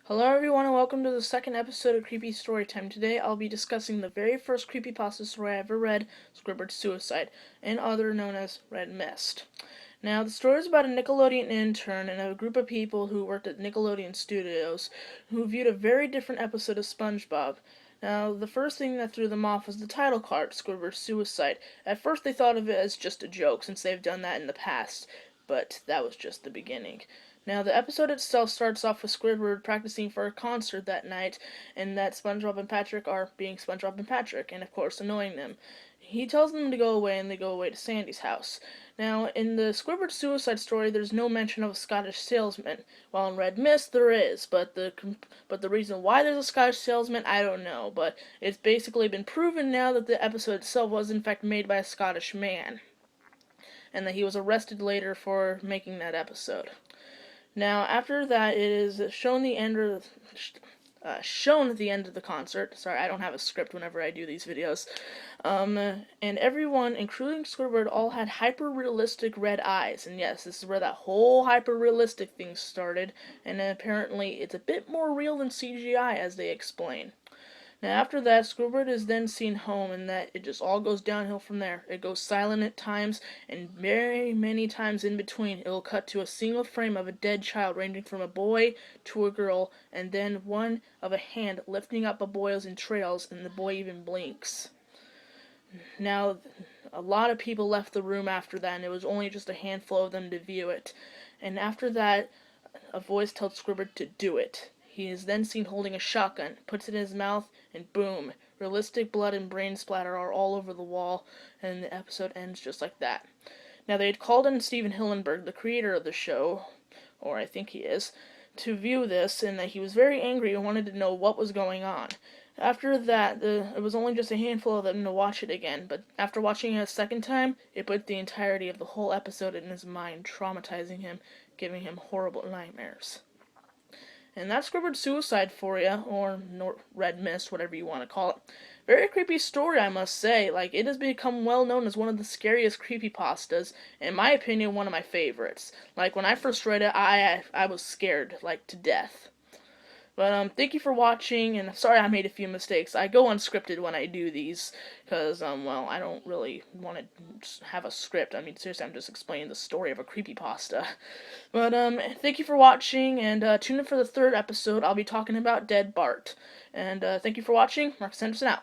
Hello everyone and welcome to the second episode of Creepy Storytime. Today I'll be discussing the very first creepypasta story I ever read, Squidward's Suicide, and other known as Red Mist. Now, the story is about a Nickelodeon intern and a group of people who worked at Nickelodeon Studios who viewed a very different episode of SpongeBob. Now, the first thing that threw them off was the title card, Squidward's Suicide. At first they thought of it as just a joke since they've done that in the past, but that was just the beginning. Now, the episode itself starts off with Squidward practicing for a concert that night, and that SpongeBob and Patrick are being SpongeBob and Patrick, and of course annoying them. He tells them to go away, and they go away to Sandy's house. Now, in the Squidward suicide story, there's no mention of a Scottish salesman, while in Red Mist there is, but the reason why there's a Scottish salesman, I don't know, but it's basically been proven now that the episode itself was in fact made by a Scottish man, and that he was arrested later for making that episode. Now, after that, it is shown the end of shown at the end of the concert. Sorry, I don't have a script whenever I do these videos. And everyone, including Squidward, all had hyper-realistic red eyes. And yes, this is where that whole hyper-realistic thing started. And apparently, it's a bit more real than CGI, as they explain. Now, after that, Squidward is then seen home, and that it just all goes downhill from there. It goes silent at times, and very many times in between, it will cut to a single frame of a dead child, ranging from a boy to a girl, and then one of a hand lifting up a boy's entrails, and the boy even blinks. Now, a lot of people left the room after that, and it was only just a handful of them to view it. And after that, a voice tells Squidward to do it. He is then seen holding a shotgun, puts it in his mouth, and boom, realistic blood and brain splatter are all over the wall, and the episode ends just like that. Now, they had called in Steven Hillenburg, the creator of the show, or I think he is, to view this, and that he was very angry and wanted to know what was going on. After that, it was only just a handful of them to watch it again, but after watching it a second time, it put the entirety of the whole episode in his mind, traumatizing him, giving him horrible nightmares. And that's Squidward's Suicide for you, or Red Mist, whatever you want to call it. Very creepy story, I must say. Like, it has become well known as one of the scariest creepypastas. In my opinion, one of my favorites. Like, when I first read it, I was scared, like, to death. But, thank you for watching, and sorry I made a few mistakes. I go unscripted when I do these, because, I don't really want to have a script. I mean, seriously, I'm just explaining the story of a creepypasta. But, thank you for watching, and, tune in for the third episode. I'll be talking about Dead Bart. And, thank you for watching. Mark Sanderson out.